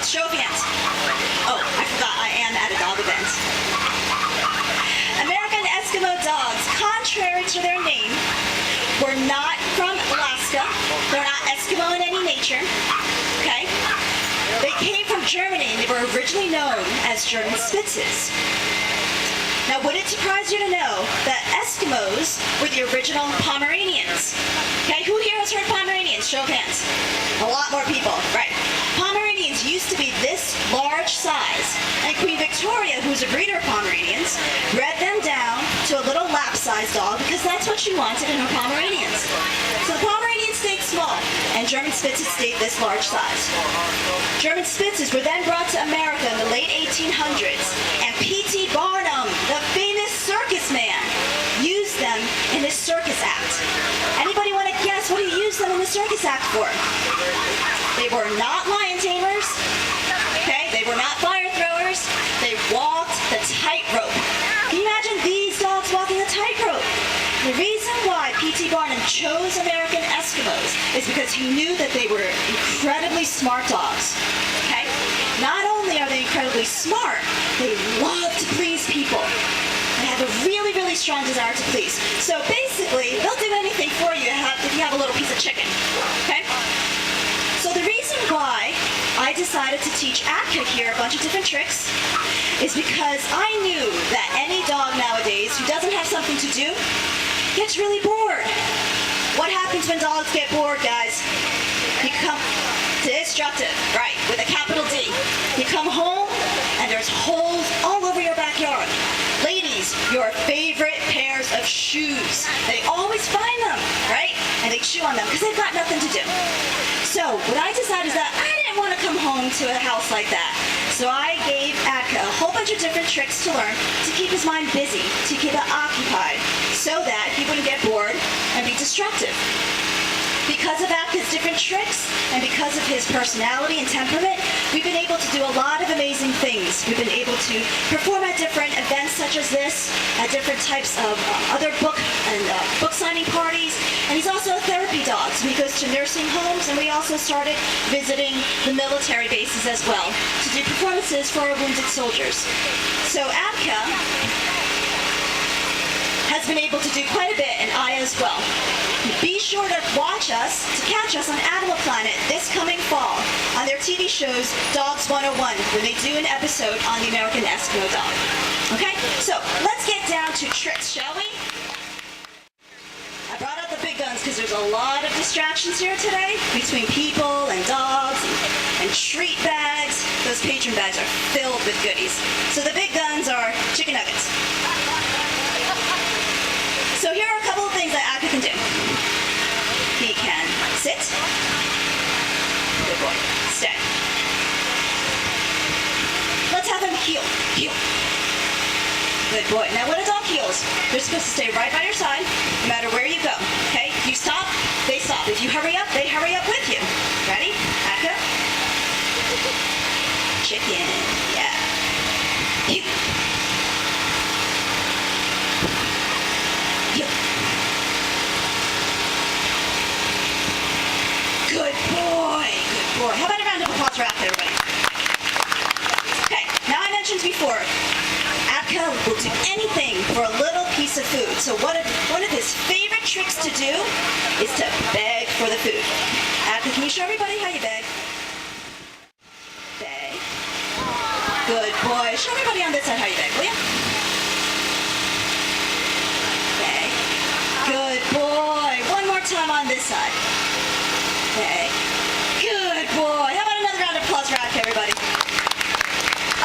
Show of hands. Oh, I forgot, I am at a dog event. American Eskimo dogs, contrary to their name, were not from Alaska. They're not Eskimo in any nature. Okay? They came from Germany and they were originally known as German Spitzes. Now, would it surprise you to know that Eskimos were the original Pomeranians? Okay, who here has heard Pomeranians? Show of hands. A lot more people, right. Pomeranians used to be this large size, and Queen Victoria, who's a breeder of Pomeranians, bred them down to a little lap-sized dog because that's what she wanted in her Pomeranians. So the Pomeranians stayed small, and German Spitzes stayed this large size. German Spitzes were then brought to America in the late 1800s, and P.T. Barnum, the famous circus man, used them in his circus act. Anybody want to guess what he used them in the circus act for? They were not lion tamers, okay? They were not fire throwers. They walked the tightrope. Can you imagine these dogs walking the tightrope? The reason why P.T. Barnum chose American Eskimos is because he knew that they were incredibly smart dogs, okay? Not only are they incredibly smart, they love to please people. They have a really, really strong desire to please. So basically, they'll do anything for you if you have a little piece of chicken, okay? So the reason why I decided to teach Atka here a bunch of different tricks is because I knew that any dog nowadays who doesn't have something to do gets really bored. What happens when dogs get bored, guys? You come destructive, right, with a capital D. You come home and there's holes all over your backyard. Ladies, your favorite pairs of shoes. They always find them, right? And they chew on them because they've got nothing to do. So what I decided is that I didn't want to come home to a house like that. So I gave Atka a whole bunch of different tricks to learn to keep his mind busy, to keep it occupied, so that he wouldn't get bored and be destructive. Because of Atka's different tricks and because of his personality and temperament, we've been able to do a lot of amazing things. We've been able to perform at different events such as this, at different types of other book signing parties, and he's also a therapy dog, so he goes to nursing homes, and we also started visiting the military bases as well to do performances for our wounded soldiers. So Atka has been able to do quite a bit, and I as well. Be sure to catch us on Animal Planet this coming fall on their TV shows Dogs 101, when they do an episode on the American Eskimo dog. Okay, so let's get down to tricks, shall we? I brought out the big guns because there's a lot of distractions here today between people and dogs and treat bags. Those patron bags are filled with goodies. So the big guns are chicken nuggets. So here are a couple of things that Atka can do. He can sit. Good boy. Stay. Let's have him heel. Heel. Good boy. Now when a dog heels, they're supposed to stay right by your side no matter where you go. Okay? If you stop, they stop. If you hurry up, they hurry up with you. Ready? Atka? Chicken. Yeah. Heel. Good boy. Good boy. How about a round of applause for Atka, everybody? Okay, now I mentioned before, Atka will do anything for a little piece of food. So one of his favorite tricks to do is to beg for the food. Atka, can you show everybody how you beg? Beg. Good boy. Show everybody on this side how you beg, will you? Beg. Good boy. One more time on this side. Okay. Good boy. How about another round of applause for Atka, everybody?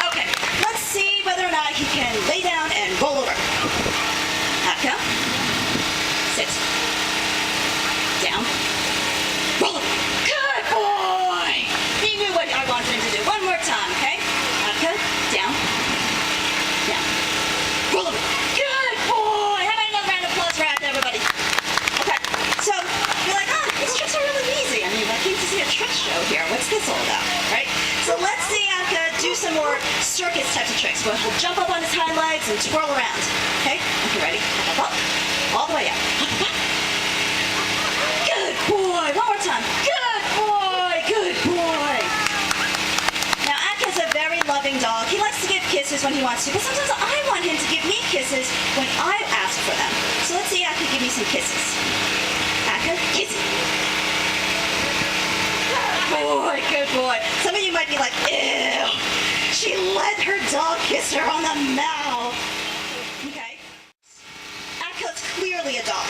Okay, let's see whether or not he can lay down and roll over. Atka. Sit. Down. Roll over. Good boy. He knew what I wanted him to do. One more time, okay? Atka. Down. Down. Roll over. Good boy. How about another round of applause for Atka, everybody? Okay, so you're like, oh, these tricks are really easy. I mean, I came to see a trick show here. What's this all about, right? So let's see Atka do some more circus types of tricks. We'll jump up on his hind legs and twirl around. Okay? Okay, ready? Up, up. All the way up. Up, up. Good boy. One more time. Good boy. Good boy. Now, kisses when he wants to, but sometimes I want him to give me kisses when I ask for them. So let's see Atka give me some kisses. Atka, kiss. Good boy, good boy. Some of you might be like, ew, she let her dog kiss her on the mouth. Okay. Atka's clearly a dog.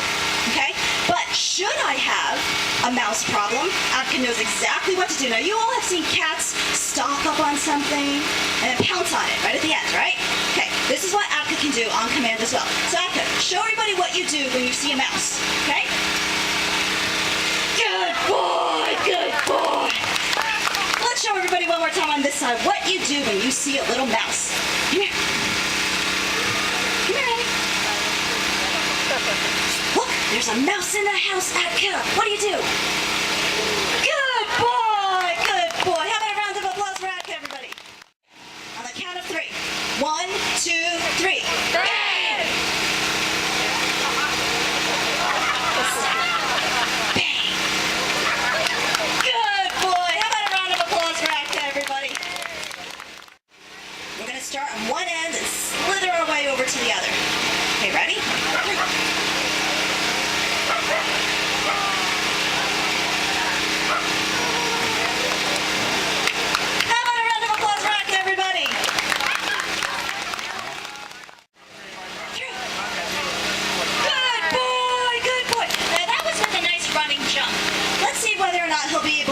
Okay? But should I have a mouse problem, Atka knows exactly what to do. Now, you all have seen cats stalk up on something and then pounce on it right at the end, right? Okay, this is what Atka can do on command as well. So, Atka, show everybody what you do when you see a mouse, okay? Good boy, good boy. Let's show everybody one more time on this side what you do when you see a little mouse. Come here. Come here, Annie. Look, there's a mouse in the house, Atka. What do you do? Good boy, good boy. How about a round of applause for Atka, everybody? On the count of 3. 1, 2, 3. Bang! Bang! Good boy. How about a round of applause for Atka, everybody? We're going to start on one end and slither our way over to the other. Okay, ready?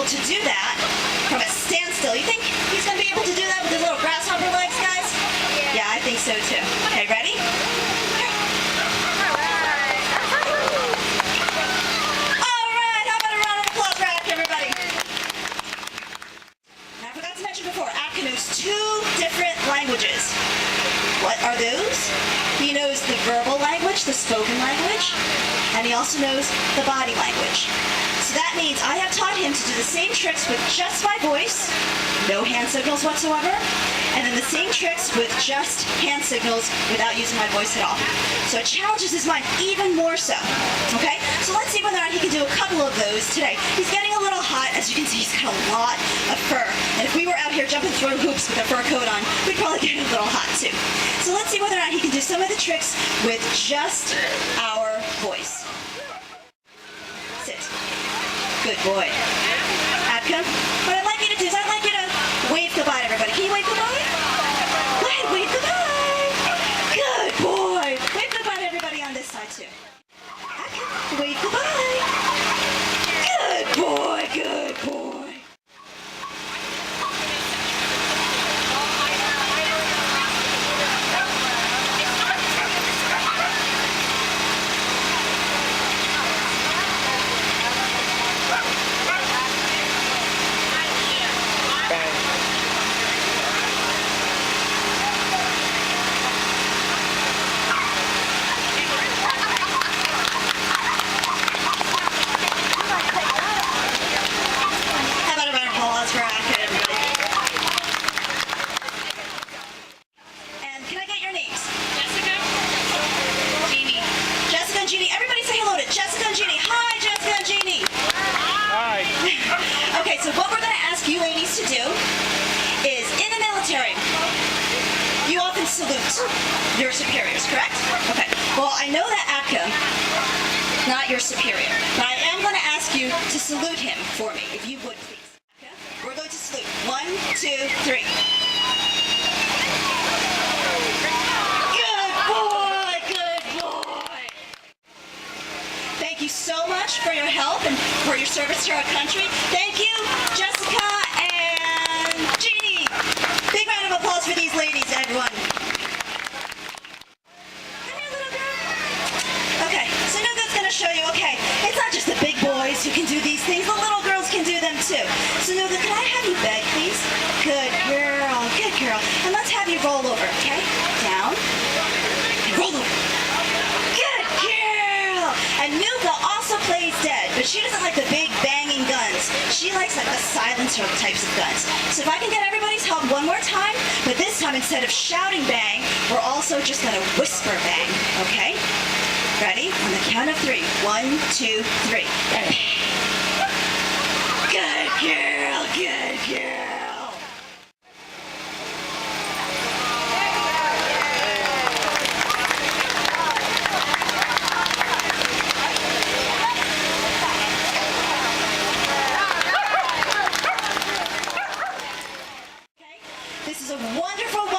To do that from a standstill. You think he's going to be able to do that with his little grasshopper legs, guys? Yeah, I think so too. Okay, ready? All right, how about a round of applause for Atka, everybody? Now, I forgot to mention before, Atka knows 2 different languages. What are those? He knows the verbal language, the spoken language, and he also knows the body language. So that means I have taught him to do the same tricks with just my voice, no hand signals whatsoever, and then the same tricks with just hand signals without using my voice at all. So it challenges his mind even more so. Okay? So let's see whether or not he can do a couple of those today. He's getting a little hot. As you can see, he's got a lot of fur. And if we were out here jumping through hoops with a fur coat on, we'd probably get a little hot too. So let's see whether or not he can do some of the tricks with just our voice. Sit. Good boy. Atka, what I'd like you to do is I'd like you to wave goodbye to everybody. Can you wave goodbye? Go ahead, wave goodbye. Good boy. Wave goodbye to everybody on this side too. Atka, wave goodbye. Good boy, good boy. Your superiors, correct? Okay. Well, I know that Atka, not your superior, but I am going to ask you to salute him for me, if you would, please. Okay? We're going to salute. 1, 2, 3. Good boy, good boy. Thank you so much for your help and for your service to our country. Thank you, Jessica and Jeannie. Big round of applause for these ladies, everyone. Show you, okay, it's not just the big boys who can do these things, the little girls can do them too. So Nuka, can I have you beg, please? Good girl, good girl. And let's have you roll over, okay? Down, and roll over. Good girl! And Nuka also plays dead, but she doesn't like the big banging guns. She likes like the silencer types of guns. So if I can get everybody's help one more time, but this time instead of shouting bang, we're also just gonna whisper bang, okay? Ready? On the count of 3. 1, 2, 3. Good girl, good girl. a wonderful